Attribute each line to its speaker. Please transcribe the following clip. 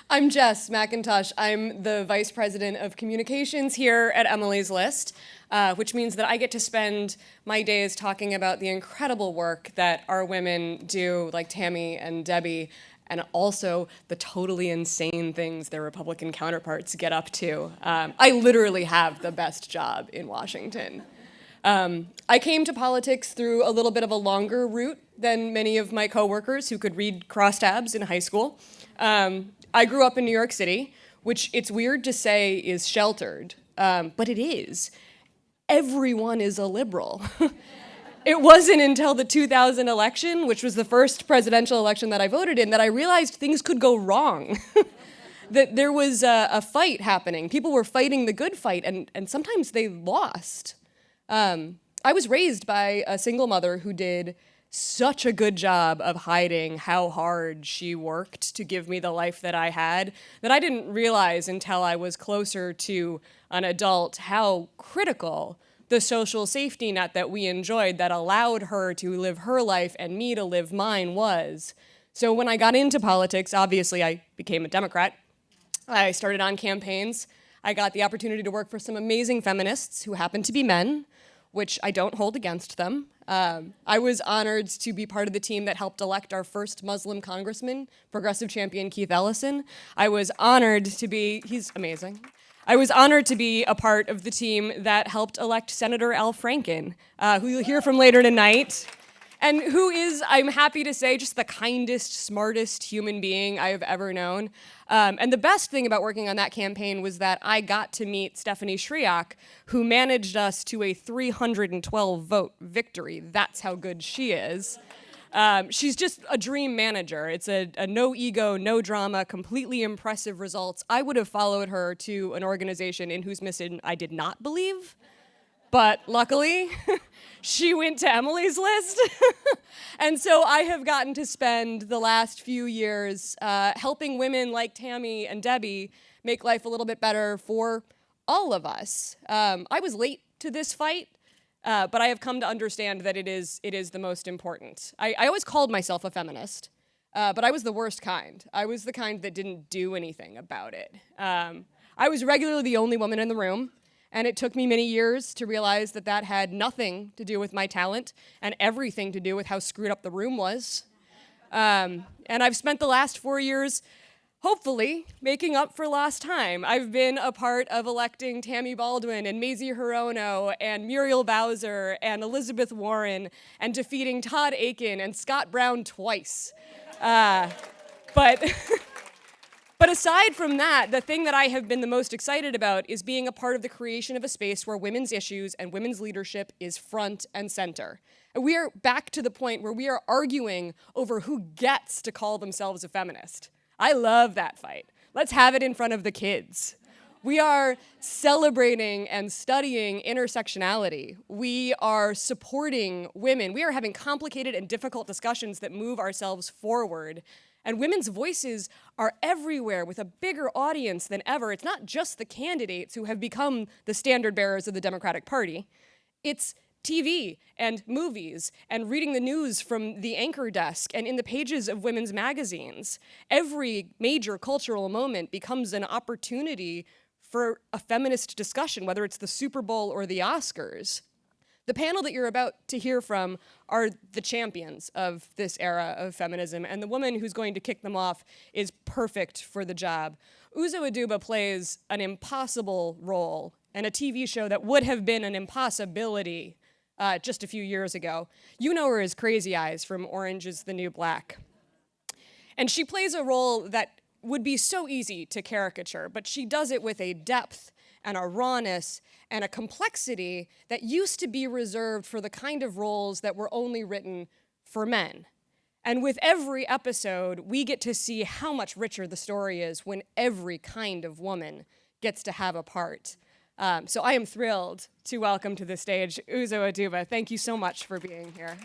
Speaker 1: I'm Jess McIntosh. I'm the Vice President of Communications here at Emily's List, which means that I get to spend my days talking about the incredible work that our women do, like Tammy and Debbie, and also the totally insane things their Republican counterparts get up to. I literally have the best job in Washington. I came to politics through a little bit of a longer route than many of my coworkers who could read crosstabs in high school. I grew up in New York City, which it's weird to say is sheltered, but it is. Everyone is a liberal. It wasn't until the 2000 election, which was the first presidential election that I voted in, that I realized things could go wrong. That there was a fight happening. People were fighting the good fight, and sometimes they lost. I was raised by a single mother who did such a good job of hiding how hard she worked to give me the life that I had, that I didn't realize until I was closer to an adult how critical the social safety net that we enjoyed that allowed her to live her life and me to live mine was. So when I got into politics, obviously I became a Democrat. I started on campaigns. I got the opportunity to work for some amazing feminists who happened to be men, which I don't hold against them. I was honored to be part of the team that helped elect our first Muslim congressman, progressive champion Keith Ellison. I was honored to be, he's amazing. I was honored to be a part of the team that helped elect Senator Al Franken, who you'll hear from later tonight, and who is, I'm happy to say, just the kindest, smartest human being I have ever known. And the best thing about working on that campaign was that I got to meet Stephanie Shriak, who managed us to a 312 vote victory. That's how good she is. She's just a dream manager. It's a no ego, no drama, completely impressive results. I would have followed her to an organization in whose mission I did not believe. But luckily, she went to Emily's List. And so I have gotten to spend the last few years helping women like Tammy and Debbie make life a little bit better for all of us. I was late to this fight, but I have come to understand that it is the most important. I always called myself a feminist, but I was the worst kind. I was the kind that didn't do anything about it. I was regularly the only woman in the room. And it took me many years to realize that that had nothing to do with my talent and everything to do with how screwed up the room was. And I've spent the last 4 years, hopefully, making up for lost time. I've been a part of electing Tammy Baldwin and Mazie Hirono and Muriel Bowser and Elizabeth Warren and defeating Todd Akin and Scott Brown twice. But aside from that, the thing that I have been the most excited about is being a part of the creation of a space where women's issues and women's leadership is front and center. And we are back to the point where we are arguing over who gets to call themselves a feminist. I love that fight. Let's have it in front of the kids. We are celebrating and studying intersectionality. We are supporting women. We are having complicated and difficult discussions that move ourselves forward. And women's voices are everywhere with a bigger audience than ever. It's not just the candidates who have become the standard bearers of the Democratic Party. It's TV and movies and reading the news from the anchor desk and in the pages of women's magazines. Every major cultural moment becomes an opportunity for a feminist discussion, whether it's the Super Bowl or the Oscars. The panel that you're about to hear from are the champions of this era of feminism, and the woman who's going to kick them off is perfect for the job. Uzo Aduba plays an impossible role in a TV show that would have been an impossibility just a few years ago. You know her as Crazy Eyes from Orange is the New Black. And she plays a role that would be so easy to caricature, but she does it with a depth and a rawness and a complexity that used to be reserved for the kind of roles that were only written for men. And with every episode, we get to see how much richer the story is when every kind of woman gets to have a part. So I am thrilled to welcome to the stage Uzo Aduba. Thank you so much for being here.